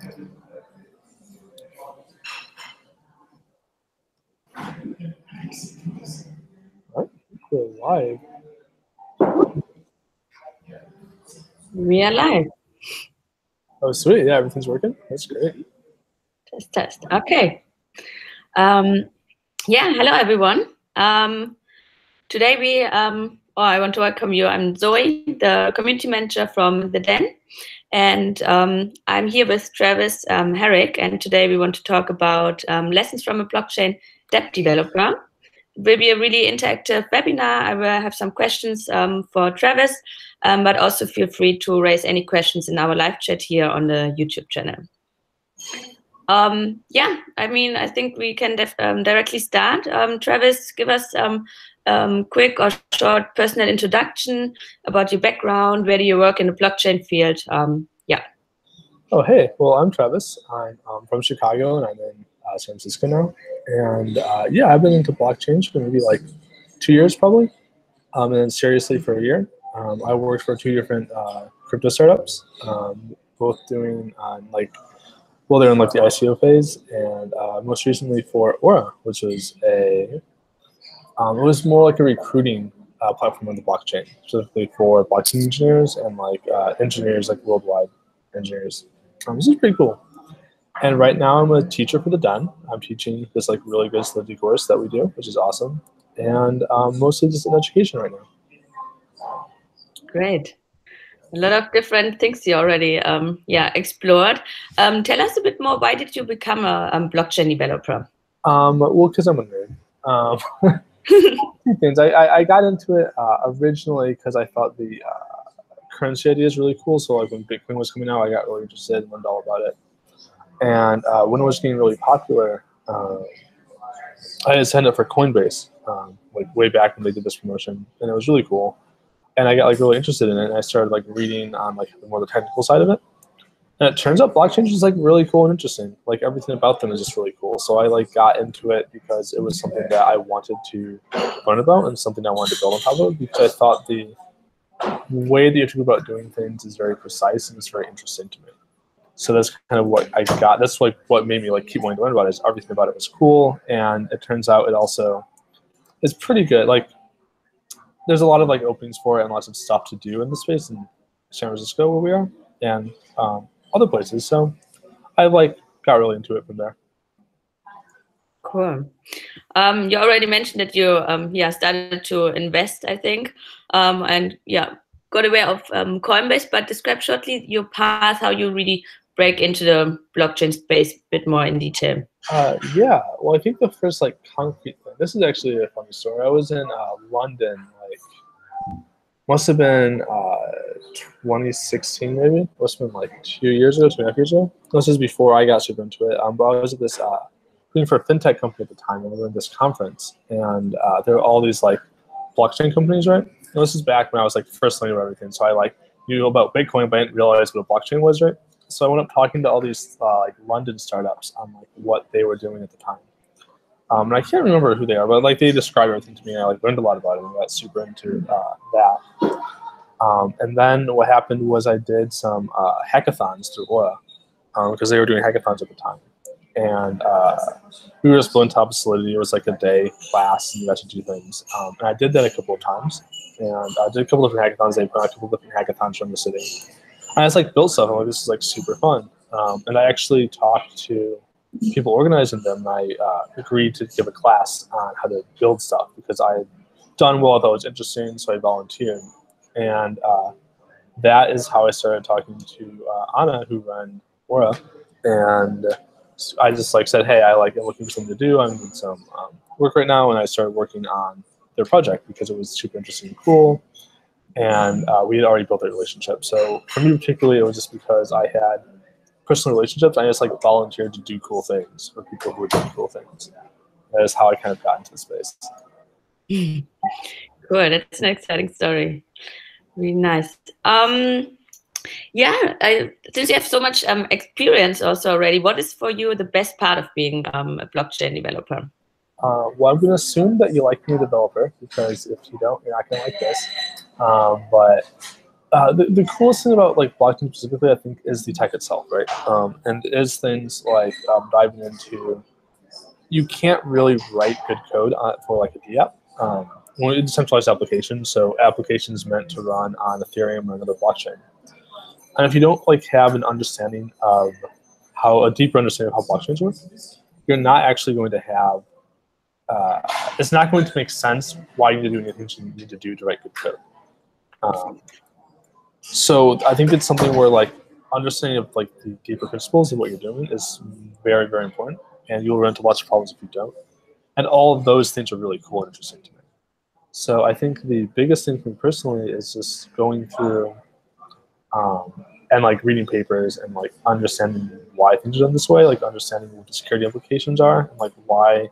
All right, we're live. We are live. Oh, sweet. Yeah, everything's working. That's great. Test. Okay. Yeah, hello, everyone. Today I want to welcome you. I'm Zoe, the community manager from the Den. And I'm here with Travis Herrick. And today we want to talk about lessons from a blockchain Dapp developer. It will be a really interactive webinar. I will have some questions for Travis, but also feel free to raise any questions in our live chat here on the YouTube channel. Yeah, I mean, I think we can directly start. Travis, give us quick or short personal introduction about your background. Where do you work in the blockchain field? Yeah. Oh, hey. Well, I'm Travis. I'm from Chicago, and I'm in San Francisco now. And yeah, I've been into blockchain for maybe like 2 years probably, and then seriously for a year. I worked for 2 different crypto startups, both doing they're in like the ICO phase, and most recently for Aura, which was it was more like a recruiting platform on the blockchain, specifically for blockchain engineers and engineers, like worldwide engineers. This is pretty cool. And right now I'm a teacher for the Den. I'm teaching this like really good Solidity course that we do, which is awesome. And mostly just in education right now. Great. A lot of different things you already explored. Tell us a bit more. Why did you become a blockchain developer? Well, because I'm a nerd. Two things. I got into it originally because I thought the currency idea is really cool. So like when Bitcoin was coming out, I got really interested and learned all about it. And when it was getting really popular, I had signed up for Coinbase like way back when they did this promotion, and it was really cool. And I got like really interested in it, and I started like reading on like more the technical side of it. And it turns out blockchain is like really cool and interesting. Like everything about them is just really cool. So I like got into it because it was something that I wanted to learn about and something I wanted to build on top of, because I thought the way that you talk about doing things is very precise and it's very interesting to me. So that's kind of what I got. That's like what made me like keep wanting to learn about it. Is everything about it was cool, and it turns out it also is pretty good. Like there's a lot of like openings for it and lots of stuff to do in the space in San Francisco where we are, and other places. So I like got really into it from there. Cool. You already mentioned that you started to invest, I think, and got aware of Coinbase. But describe shortly your path, how you really break into the blockchain space a bit more in detail. Yeah, well, I think the first like concrete thing. This is actually a funny story. I was in London, like must have been 2016 maybe. Must have been like 2 years ago, 2.5 years ago. This is before I got super into it. But I was at this working for a fintech company at the time, and we were in this conference, and there were all these like blockchain companies, right? And this is back when I was like first learning about everything. So I like knew about Bitcoin, but I didn't realize what a blockchain was, right? So I went up talking to all these like London startups on like what they were doing at the time. And I can't remember who they are, but like they described everything to me, and I like learned a lot about it and got super into that. And then what happened was I did some hackathons through Aura because they were doing hackathons at the time. And we were just on top of Solidity. It was like a day class, and you got to do things. And I did that a couple of times, and I did a couple of different hackathons. They put out a couple of different hackathons from the city. And I just like built stuff. I'm like, this is like super fun. And I actually talked to people organizing them. And I agreed to give a class on how to build stuff because I had done well. I thought it was interesting, so I volunteered. And that is how I started talking to Anna, who ran Aura. And I just like said, hey, I'm looking for something to do. I'm doing some work right now, and I started working on their project because it was super interesting and cool. And we had already built a relationship. So for me particularly, it was just because I had personal relationships. I just like volunteered to do cool things for people who were doing cool things. That is how I kind of got into the space. Cool, that's an exciting story. Really nice. Yeah, since you have so much experience also already, what is for you the best part of being a blockchain developer? Well, I'm going to assume that you like being a developer, because if you don't, you're not going to like this. But the coolest thing about like blockchain specifically, I think, is the tech itself, right? And is things like diving into, you can't really write good code for like a Dapp. Well, it's a decentralized application, so applications meant to run on Ethereum or another blockchain. And if you don't like have an understanding of a deeper understanding of how blockchains work, you're not actually going to have. It's not going to make sense why you need to do anything you need to do to write good code. So I think it's something where like understanding of like the deeper principles of what you're doing is very, very important, and you'll run into lots of problems if you don't. And all of those things are really cool and interesting to me. So I think the biggest thing for me personally is just going through and like reading papers and like understanding why things are done this way, like understanding what the security implications are, and like why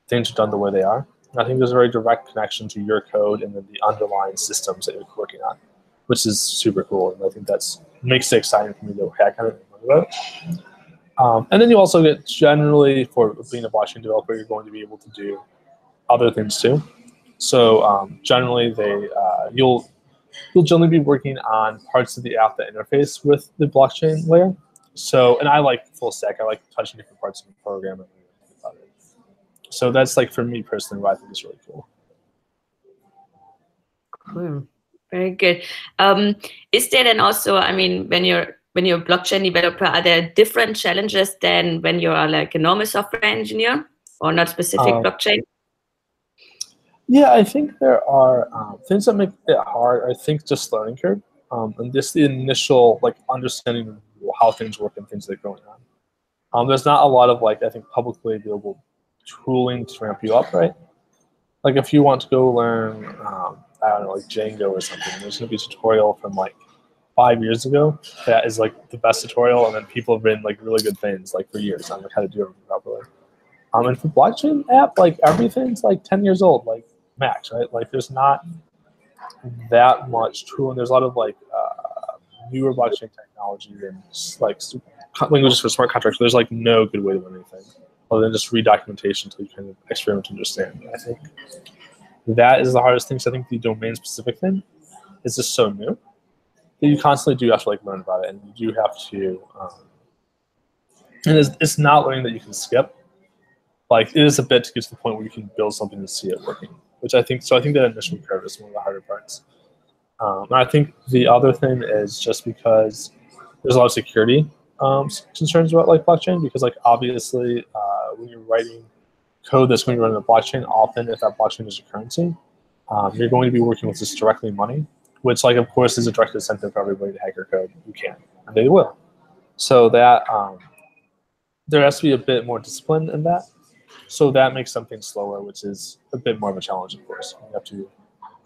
things are done the way they are. And I think there's a very direct connection to your code and then the underlying systems that you're working on, which is super cool. And I think that's makes it exciting for me to hack on it and learn about it. And then you also get generally, for being a blockchain developer, you're going to be able to do other things too. So generally, you'll generally be working on parts of the app that interface with the blockchain layer. So, and I like full stack. I like touching different parts of the program and everything about it. So that's like for me personally, what I think is really cool. Cool, very good. Is there then also, I mean, when you're a blockchain developer, are there different challenges than when you are like a normal software engineer or not specific blockchain? Yeah, I think there are things that make it hard. I think just learning curve and just the initial like understanding of how things work and things that are going on. There's not a lot of like I think publicly available tooling to ramp you up, right? Like if you want to go learn, I don't know, like Django or something, there's going to be a tutorial from like 5 years ago that is like the best tutorial, and then people have written like really good things like for years on like how to do everything properly. And for blockchain app, like everything's like 10 years old, like max, right? Like there's not that much tool, and there's a lot of like newer blockchain technology and like languages for smart contracts. There's like no good way to learn anything other than just read documentation until you kind of experiment to understand. I think that is the hardest thing. So I think the domain specific thing is just so new that you constantly do have to like learn about it, and you do have to. And it's not learning that you can skip. Like it is a bit to get to the point where you can build something and see it working, which I think. So I think that initial curve is one of the harder parts. And I think the other thing is just because there's a lot of security concerns about like blockchain, because like obviously when you're writing code that's going to run in a blockchain, often if that blockchain is a currency, you're going to be working with just directly money, which like of course is a direct incentive for everybody to hack your code. You can, and they will. So that there has to be a bit more discipline in that. So that makes something slower, which is a bit more of a challenge, of course. You have to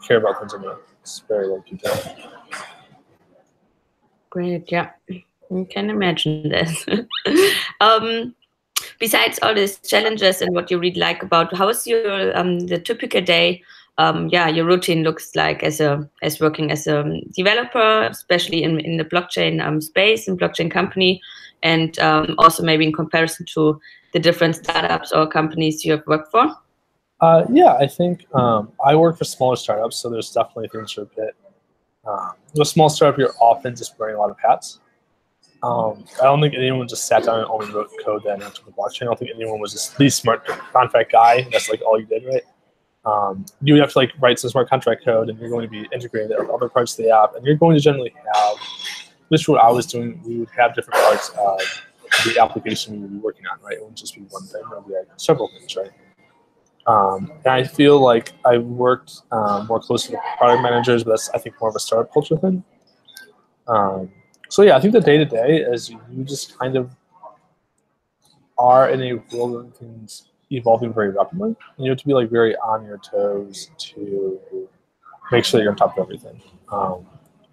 care about things in a very low detail. Great, yeah. You can imagine this. Besides all these challenges and what you really like about, how is your the typical day? Your routine looks like as working as a developer, especially in the blockchain space and blockchain company, and also maybe in comparison to the different startups or companies you have worked for? Yeah, I think I work for smaller startups, so there's definitely things that are a bit. With a small startup, you're often just wearing a lot of hats. I don't think anyone just sat down and only wrote code that answered the blockchain. I don't think anyone was just the smart contract guy. That's like all you did, right? You would have to like write some smart contract code, and you're going to be integrated with other parts of the app, and you're going to generally have. This is what I was doing. We would have different parts of the application we would be working on, right? It wouldn't just be one thing; it would be like several things, right? And I feel like I worked more closely with product managers, but that's I think more of a startup culture thing. So yeah, I think the day-to-day is you just kind of are in a world where things evolving very rapidly, and you have to be like very on your toes to make sure that you're on top of everything.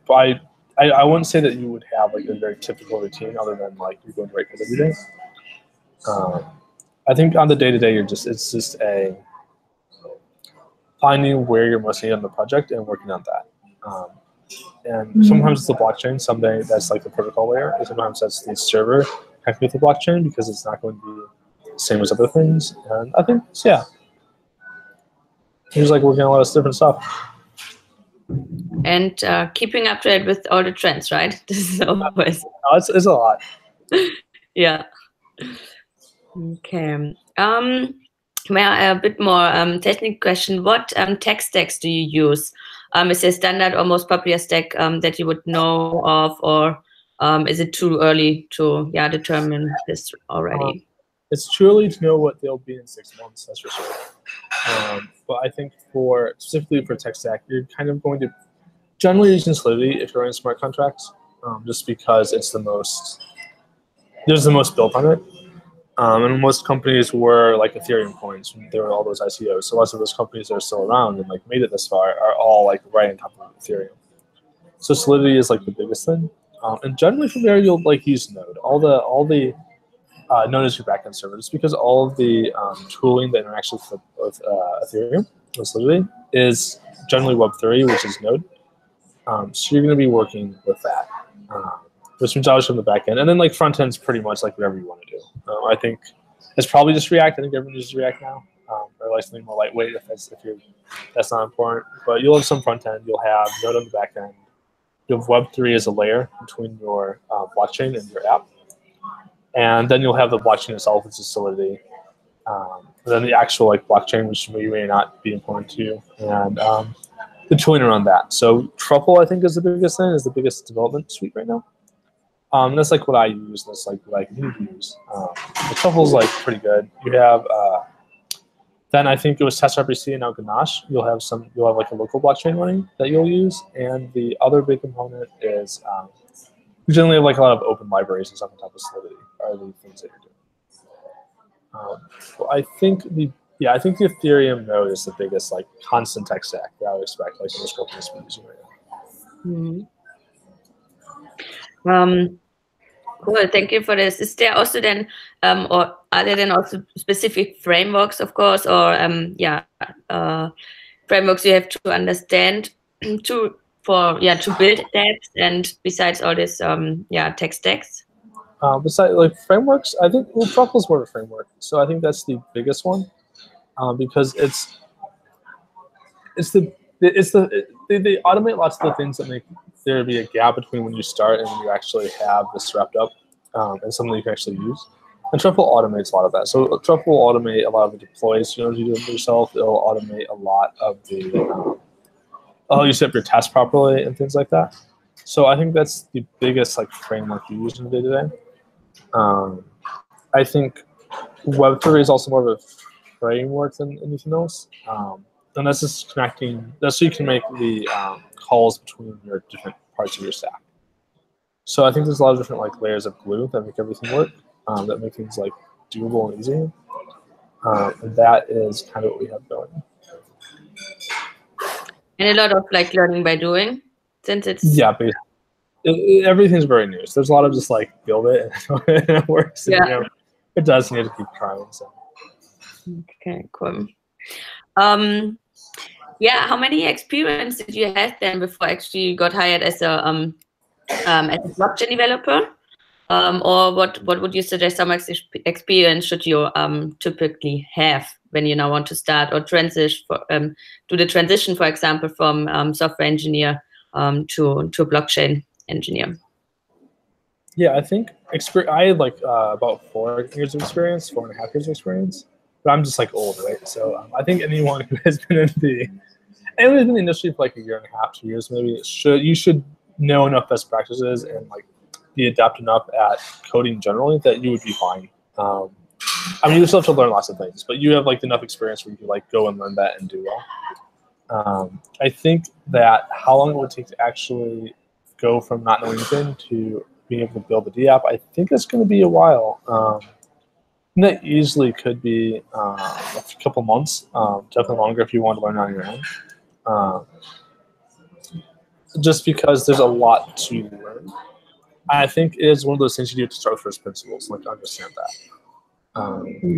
But I wouldn't say that you would have like a very typical routine other than like you're going to write code every day. I think on the day-to-day, it's just a finding where you're most needed on the project and working on that. And sometimes it's the blockchain, someday that's like the protocol layer, and sometimes that's the server connecting with the blockchain because it's not going to be the same as other things. And I think, yeah, he's like working on a lot of different stuff. And keeping up to date with all the trends, right? This is always. It's a lot. Yeah. Okay. A bit more technical question. What tech stacks do you use? Is there a standard or most popular stack that you would know of, or is it too early to determine this already? It's too early to know what they'll be in 6 months, that's for sure. But I think specifically for tech stack, you're kind of going to generally using Solidity if you're in smart contracts, just because there's the most built on it. And most companies were like Ethereum coins. There were all those ICOs. So lots of those companies that are still around and like made it this far are all like right on top of Ethereum. So Solidity is like the biggest thing. And generally from there you'll like use Node. All the Node is your backend server, just because all of the tooling that interacts with Ethereum, with Solidity, is generally Web3, which is Node. So you're going to be working with that. Which means JavaScript on the back end. And then like front end's pretty much like whatever you want to do. I think it's probably just React. I think everyone uses React now. Or like something more lightweight if that's not important. But you'll have some front end. You'll have Node on the back end. You'll have Web3 as a layer between your blockchain and your app. And then you'll have the blockchain itself, which is Solidity. And then the actual like blockchain, which may not be important to you. And the tooling around that. So Truffle, I think, is the biggest thing, is the biggest development suite right now. That's like what I use. That's like what I continue to use. The Truffle's like pretty good. You have then I think it was TestRPC and now Ganache. You'll have like a local blockchain running that you'll use, and the other big component is we generally have like a lot of open libraries and stuff on top of Solidity are the things that you're doing. So I think the Ethereum node is the biggest like constant tech stack that I would expect like most companies to be using right now. Mm-hmm. Cool, thank you for this. Is there also then, or are there then also specific frameworks, of course, or frameworks you have to understand to build dApps, and besides all this, tech stacks? Besides like frameworks, I think Truffle is more of a framework, so I think that's the biggest one, because they automate lots of the things that make there be a gap between when you start and when you actually have this wrapped up, and something you can actually use. And Truffle automates a lot of that. So Truffle will automate a lot of the deploys. You do it yourself. It'll automate a lot of the you set up your tests properly and things like that. So I think that's the biggest like framework you use in the day-to-day. I think Web3 is also more of a framework than anything else. And that's just connecting. That's so you can make the calls between your different parts of your stack. So I think there's a lot of different like layers of glue that make everything work, that make things like doable and easy. And that is kind of what we have going. And a lot of like learning by doing, since it's everything's very new. So there's a lot of just like build it and it works. And, it does. You need to keep trying. So. Okay, cool. How many experience did you have then before actually you got hired as a blockchain developer? Or what would you suggest some experience should you typically have when you now want to start or do the transition, for example, from software engineer to a blockchain engineer? Yeah, I think I had like about 4 years of experience, 4.5 years of experience. But I'm just like old, right? So I think anyone who has been in the industry for like 1.5 years, 2 years, maybe you should know enough best practices and like be adept enough at coding generally that you would be fine. I mean, you still have to learn lots of things, but you have like enough experience where you can like go and learn that and do well. I think that how long it would take to actually go from not knowing anything to being able to build a dApp, I think it's going to be a while. That easily could be a couple months, definitely longer if you want to learn on your own. Just because there's a lot to learn. I think it is one of those things you do to start with first principles, like understand that.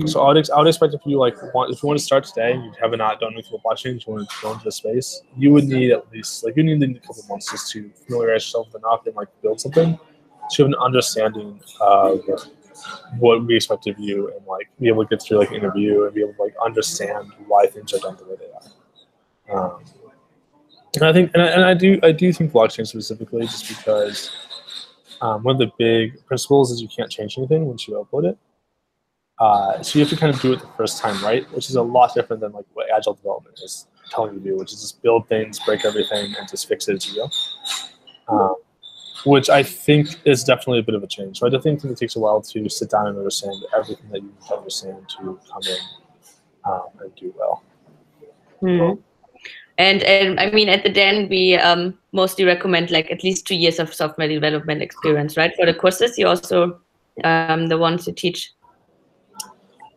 So I would expect if you want to start today and you have not done anything with blockchain, you want to go into the space, you would need at least a couple months just to familiarize yourself enough and like build something, so you have an understanding of what we expect of you and like be able to get through like an interview and be able to like understand why things are done the way they are. And I think, and I do think blockchain specifically, just because one of the big principles is you can't change anything once you upload it. So you have to kind of do it the first time right, which is a lot different than like what agile development is telling you to do, which is just build things, break everything, and just fix it as you go. Which I think is definitely a bit of a change. So I do think it takes a while to sit down and understand everything that you need to understand to come in and do well. Mm. And I mean, at the Den, we mostly recommend like at least 2 years of software development experience, right? For the courses, you also the ones you teach.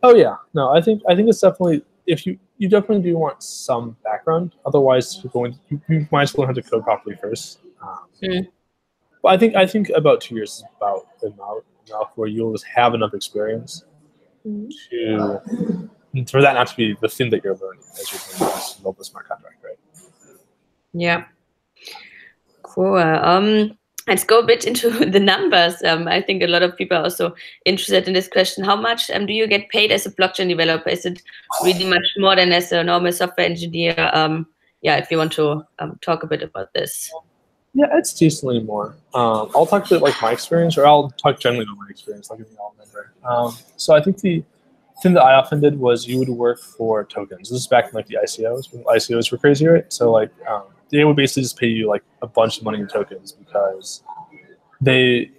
Oh yeah, no, I think it's definitely, if you definitely do want some background. Otherwise, you might as well learn how to code properly first. But I think about 2 years is about enough where you'll just have enough experience for that not to be the thing that you're learning as you're going to build the smart contract, right? Yeah. Cool. Let's go a bit into the numbers. I think a lot of people are also interested in this question. How much do you get paid as a blockchain developer? Is it really much more than as a normal software engineer? Yeah, if you want to talk a bit about this. Yeah, it's decently more. I'll talk a bit like my experience, or I'll talk generally about my experience. I'll give you all a number. So I think the thing that I often did was you would work for tokens. This is back in like the ICOs when ICOs were crazy, right? So like they would basically just pay you like a bunch of money in tokens because they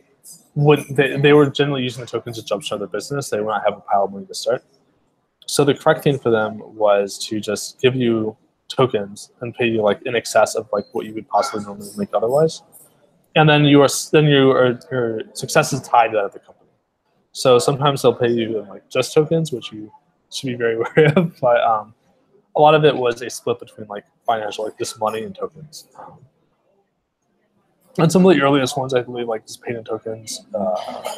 were generally using the tokens to jumpstart their business. They would not have a pile of money to start. So the correct thing for them was to just give you tokens and pay you like in excess of like what you would possibly normally make otherwise. And then your success is tied to that of the company. So sometimes they'll pay you in like just tokens, which you should be very wary of. But a lot of it was a split between like financial, like just money and tokens. And some of the earliest ones, I believe, like just paid in tokens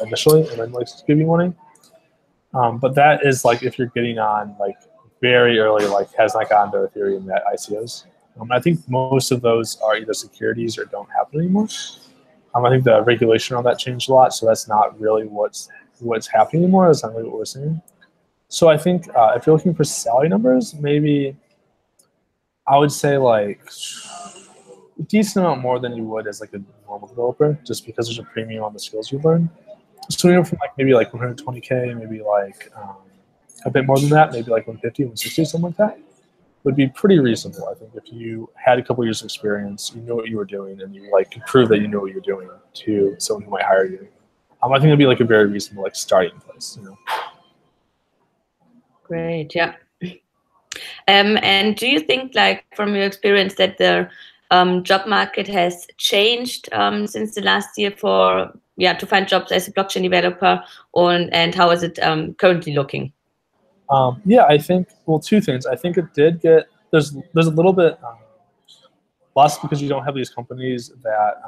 initially, and then like give you money. But that is like if you're getting on like very early, like has not gotten to Ethereum yet, ICOs. I think most of those are either securities or don't happen anymore. I think the regulation on that changed a lot, so that's not really what's happening anymore. That's not really what we're seeing. So I think if you're looking for salary numbers, maybe I would say like a decent amount more than you would as like a normal developer, just because there's a premium on the skills you learn. So you know, from like maybe like 120K, maybe like a bit more than that, maybe like 150, 160, something like that, would be pretty reasonable. I think if you had a couple years of experience, you know what you were doing, and you like could prove that you know what you're doing to someone who might hire you. I think it'd be like a very reasonable like starting place, you know. Great, yeah. And do you think, like from your experience, that the job market has changed since the last year for to find jobs as a blockchain developer, and how is it currently looking? Yeah, I think, well, two things. I think it did get, there's a little bit less because you don't have these companies that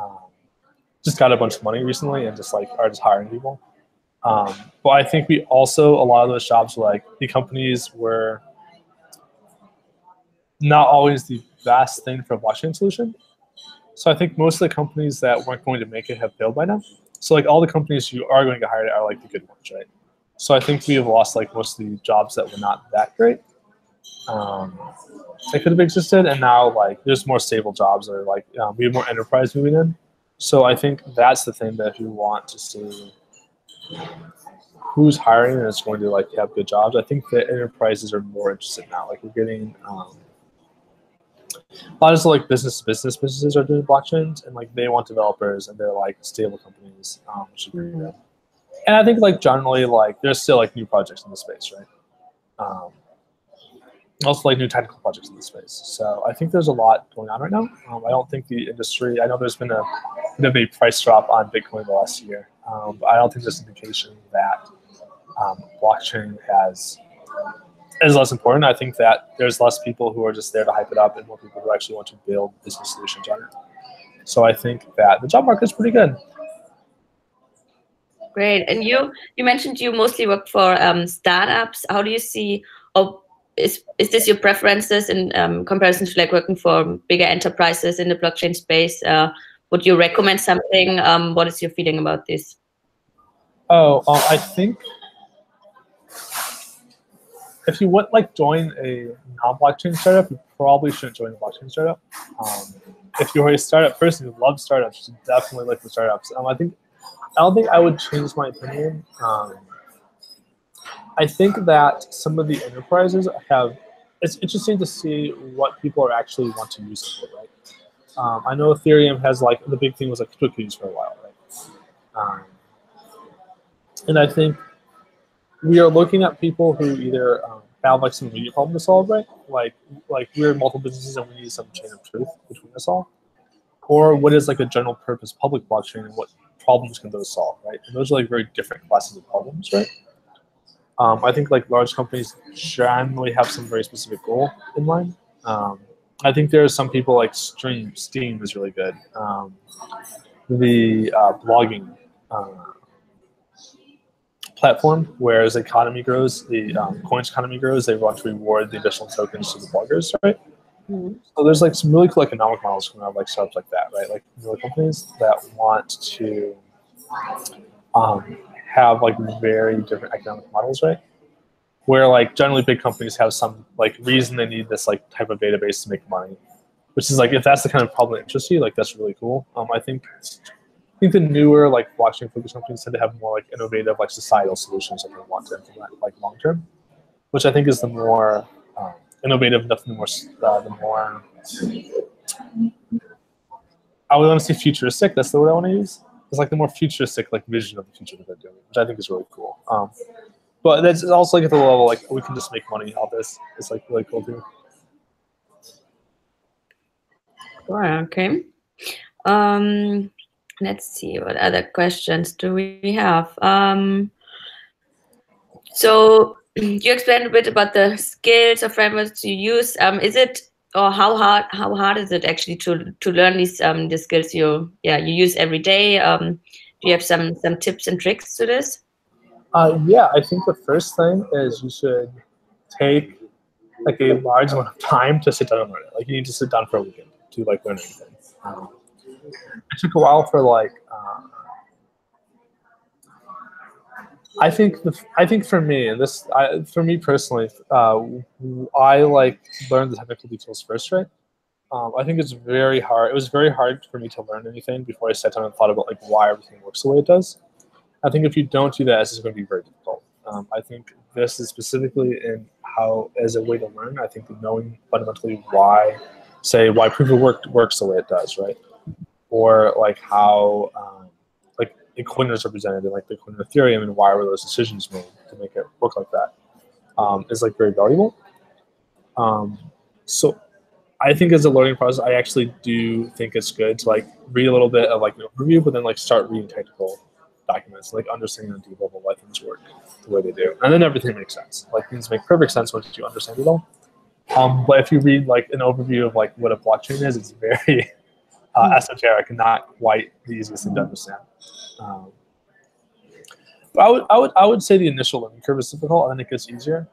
just got a bunch of money recently and just like are just hiring people. But I think we also, a lot of those jobs, like the companies were not always the best thing for a blockchain solution. So I think most of the companies that weren't going to make it have failed by now. So like all the companies you are going to hire are like the good ones, right? So I think we have lost like most of the jobs that were not that great. That could have existed, and now like there's more stable jobs that are like we have more enterprise moving in. So I think that's the thing that if you want to see who's hiring and it's going to like have good jobs, I think the enterprises are more interested now. Like we're getting a lot of like businesses are doing blockchains, and like they want developers, and they're like stable companies, which is pretty good. And I think like generally like there's still like new projects in the space, right? Also like new technical projects in the space. So I think there's a lot going on right now. I don't think the industry, I know there's been a bit of a price drop on Bitcoin the last year, but I don't think there's an indication that blockchain is less important. I think that there's less people who are just there to hype it up and more people who actually want to build business solutions on it. So I think that the job market is pretty good. Great. And you mentioned you mostly work for startups. How do you see, or is this your preferences in comparison to like working for bigger enterprises in the blockchain space? Would you recommend something? What is your feeling about this? I think if you would like join a non-blockchain startup, you probably shouldn't join a blockchain startup. If you're a startup person who loves startups, you should definitely look for startups. I don't think I would change my opinion. I think that some of the enterprises have. It's interesting to see what people are actually want to use it for, right? I know Ethereum has like the big thing was like cookies for a while, right? And I think we are looking at people who either have like some immediate problem to solve, right? Like we're multiple businesses and we need some chain of truth between us all, or what is like a general purpose public blockchain and what problems can those solve, right? And those are like very different classes of problems, right? I think like large companies generally have some very specific goal in mind. I think there are some people like Steam is really good. The blogging platform, where as the economy grows, the coins economy grows, they want to reward the additional tokens to the bloggers, right? Mm-hmm. So there's like some really cool economic models coming out of like startups like that, right? Like newer companies that want to have like very different economic models, right? Where like generally big companies have some like reason they need this like type of database to make money, which is like if that's the kind of problem that interests you, like that's really cool. I think the newer like blockchain focused companies tend to have more like innovative like societal solutions that they want to implement like long term, which I think is the more innovative, definitely the more I would want to say futuristic. That's the word I want to use. It's like the more futuristic like vision of the future that they're doing, which I think is really cool. But that's also like at the level like we can just make money out of this. It's like really cool too. Okay. Let's see, what other questions do we have? So you explained a bit about the skills or frameworks you use. Is it, or how hard is it actually to learn these the skills you use every day? Do you have some tips and tricks to this? Yeah, I think the first thing is you should take like a large amount of time to sit down and learn it. Like you need to sit down for a weekend to like learn anything. It took a while for like I think for me, and this for me personally, I like learned the technical details first, right? I think it's very hard. It was very hard for me to learn anything before I sat down and thought about like why everything works the way it does. I think if you don't do that, this is going to be very difficult. I think this is specifically in how, as a way to learn, I think knowing fundamentally why proof of work works the way it does, right? Or like how like a coin is represented in like the coin of Ethereum and why were those decisions made to make it work like that is like very valuable. So I think as a learning process, I actually do think it's good to like read a little bit of like an overview, but then like start reading technical documents, like understanding on deep level why things work the way they do, and then everything makes sense. Like things make perfect sense once you understand it all. But if you read like an overview of like what a blockchain is, it's very esoteric and not quite the easiest thing to understand. But I would say the initial learning curve is difficult, and then it gets easier.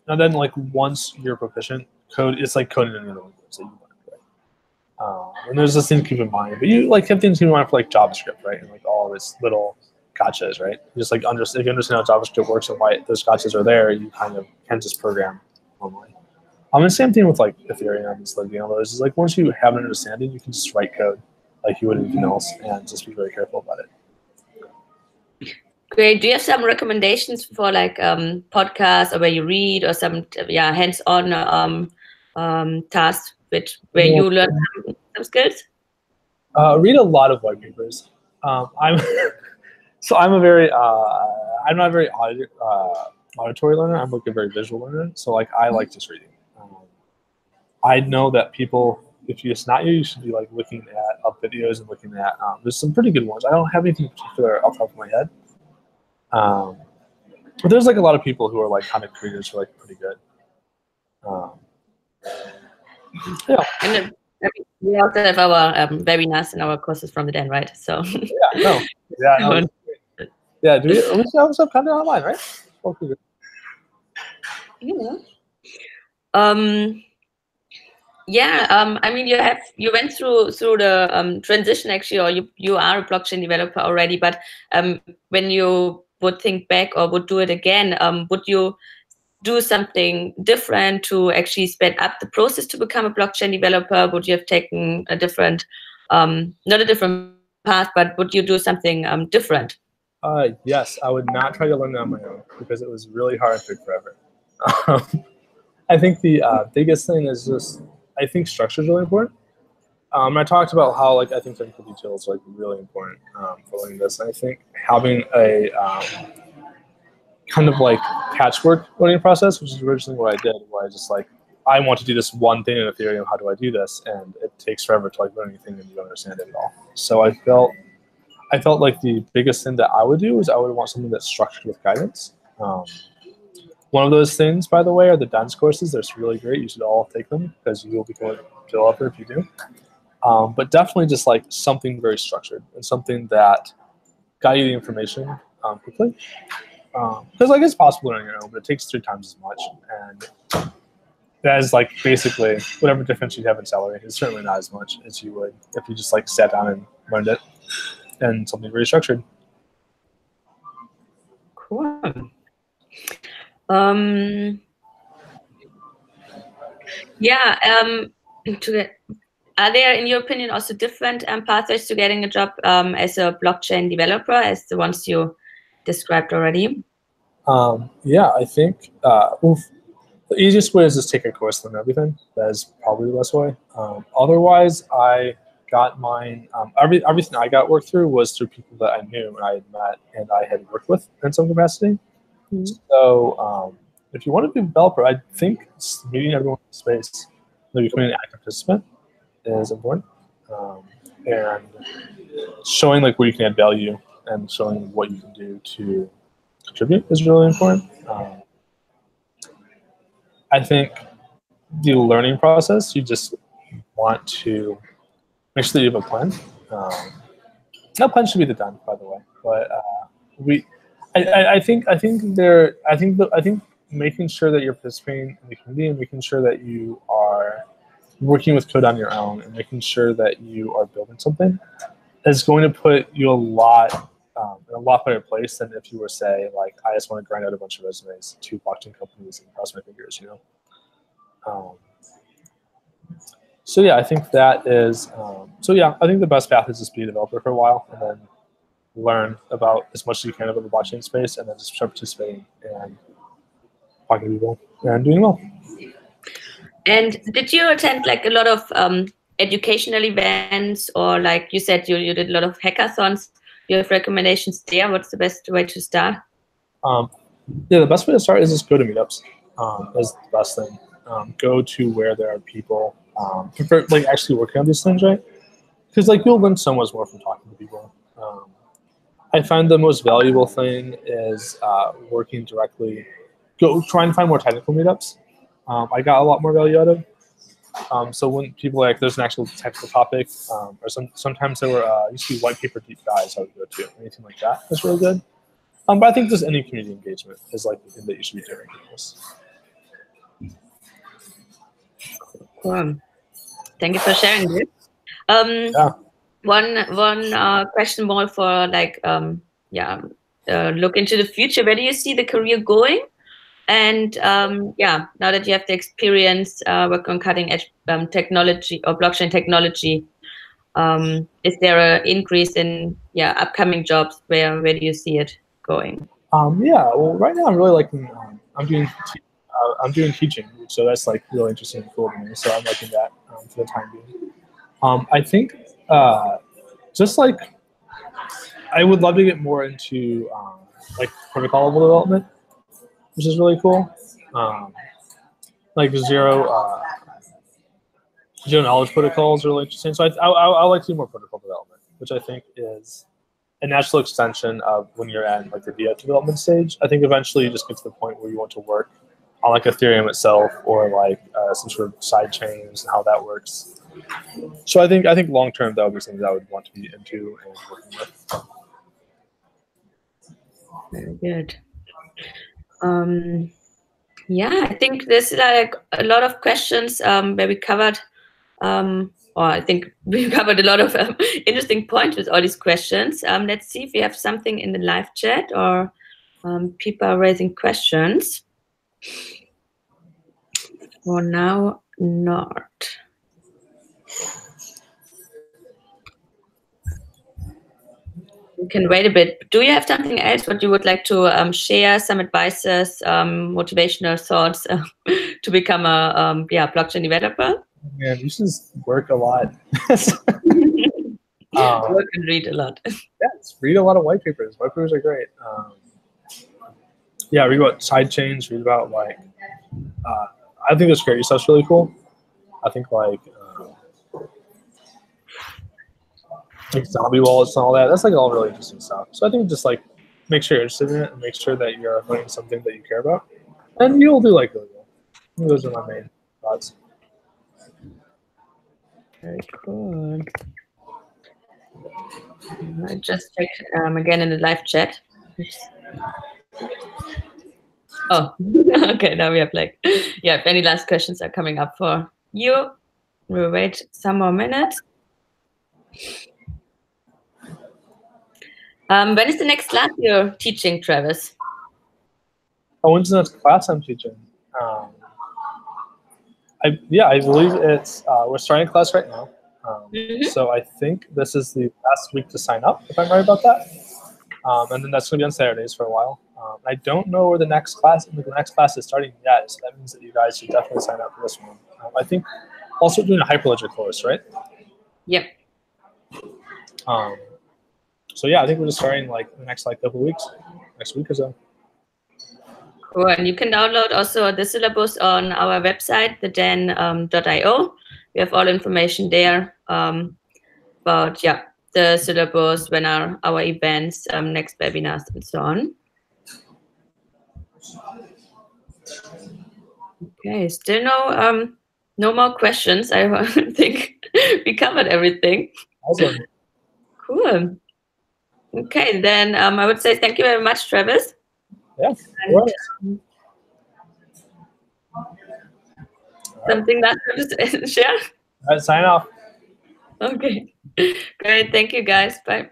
And then like once you're proficient, it's like coding in the language that you learn. And there's this thing to keep in mind, but you like have things to keep in mind for like JavaScript, right? And like all this little gotchas, right? You just like if you understand how JavaScript works and why those gotchas are there, you kind of can just program normally. The same thing with like Ethereum and Sligging, all those is like once you have an understanding, you can just write code like you would anything else, and just be very careful about it. Great. Do you have some recommendations for like podcasts or where you read or some hands-on tasks where you learn some skills? Read a lot of white papers. I'm not a very auditory learner. I'm like a very visual learner. So like I like just reading. I know that people, if it's not you should be like looking at videos and looking at. There's some pretty good ones. I don't have anything particular off the top of my head. But there's like a lot of people who are like content creators who are like pretty good. Yeah. And we also have our webinars and our courses from the Den, right? So yeah. Do we have some content online, right? Okay. I mean, you went through the transition actually, or you are a blockchain developer already. But when you would think back or would do it again, would you do something different to actually sped up the process to become a blockchain developer? Would you have taken a different, not a different path, but would you do something different? Yes, I would not try to learn it on my own because it was really hard and took forever. I think the biggest thing is just, I think structure is really important. I talked about how like I think technical details are like really important for learning this. And I think having a kind of like patchwork learning process, which is originally what I did, where I just like I want to do this one thing in Ethereum. How do I do this? And it takes forever to like learn anything and you don't understand it at all. So I felt like the biggest thing that I would do is I would want something that's structured with guidance. One of those things, by the way, are the dance courses. They're really great. You should all take them because you will become a developer if you do. But definitely just like something very structured and something that got you the information quickly. Because like it's possible learning your own, but it takes 3 times as much. And that is like basically whatever difference you have in salary is certainly not as much as you would if you just like sat down and learned it and something very structured. Cool. Are there, in your opinion, also different pathways to getting a job as a blockchain developer as the ones you described already? Yeah, I think the easiest way is just take a course and learn everything. That is probably the best way. Otherwise, I got mine. Everything I got worked through was through people that I knew and I had met and I had worked with in some capacity. Mm-hmm. So if you want to be a developer, I think meeting everyone in the space, maybe becoming an active participant, is important, and showing like where you can add value and showing what you can do to contribute is really important. I think the learning process, you just want to make sure that you have a plan. That plan should be the done, by the way. But I think making sure that you're participating in the community and making sure that you are working with code on your own and making sure that you are building something is going to put you in a lot better place than if you were, say, like, I just want to grind out a bunch of resumes to blockchain companies and cross my fingers, you know? So yeah, I think that is, I think the best path is just be a developer for a while and then learn about as much as you can about the blockchain space and then just start participating and talking to people and doing well. And did you attend like a lot of educational events, or like you said, you did a lot of hackathons? You have recommendations there? What's the best way to start? Yeah, the best way to start is just go to meetups. That's the best thing. Go to where there are people prefer like actually working on these things, right? Because like you'll learn so much more from talking to people. I find the most valuable thing is working directly. Go try and find more technical meetups. I got a lot more value out of. So when people like there's an actual technical topic, or sometimes there were used to be white paper deep dives I would go to. Anything like that is really good. But I think just any community engagement is like the thing that you should be doing. Cool. Thank you for sharing this. One question more for like look into the future. Where do you see the career going? And now that you have the experience working on cutting edge technology or blockchain technology, is there an increase in upcoming jobs? Where do you see it going? Well, right now I'm really liking. I'm doing teaching, so that's like really interesting and cool to me. So I'm liking that for the time being. I think just like I would love to get more into like protocol level development, which is really cool. Like zero knowledge protocols are really interesting. So I like to do more protocol development, which I think is a natural extension of when you're at like the DApp development stage. I think eventually you just get to the point where you want to work on like Ethereum itself or like some sort of side chains and how that works. So I think long term that would be something that I would want to be into and working with. Very good. I think there's like a lot of questions where we covered, or I think we covered a lot of interesting points with all these questions. Let's see if we have something in the live chat or people are raising questions. For now, not. You can wait a bit. Do you have something else what you would like to share? Some advices, motivational thoughts to become a blockchain developer? Man, you should just work a lot. Work and read a lot. Yeah, just read a lot of white papers. White papers are great. Yeah, read about side chains. Read about like. I think the security stuff's really cool. I think like zombie wallets and all that. That's like all really interesting stuff. So I think just like make sure you're interested in it and make sure that you're learning something that you care about, and you'll do like really well. I think those are my main thoughts. Very cool. I just checked again in the live chat. Oh, okay. Now we have like, yeah. If any last questions are coming up for you, we'll wait some more minutes. When is the next class you're teaching, Travis? Oh, when's the next class I'm teaching? I believe it's we're starting a class right now. So I think this is the last week to sign up, if I'm right about that. And then that's going to be on Saturdays for a while. I don't know where the next class is starting yet, so that means that you guys should definitely sign up for this one. I think also doing a Hyperledger course, right? Yep. So yeah, I think we're just starting like the next couple of weeks, next week or so. Cool. And you can download also the syllabus on our website, theden.io. We have all information there about the syllabus, when are our events, next webinars, and so on. Okay, still no more questions. I think we covered everything. Awesome. Cool. Okay, then I would say thank you very much, Travis. Yeah. Something that to share? All right, sign off. Okay. Great. Thank you, guys. Bye.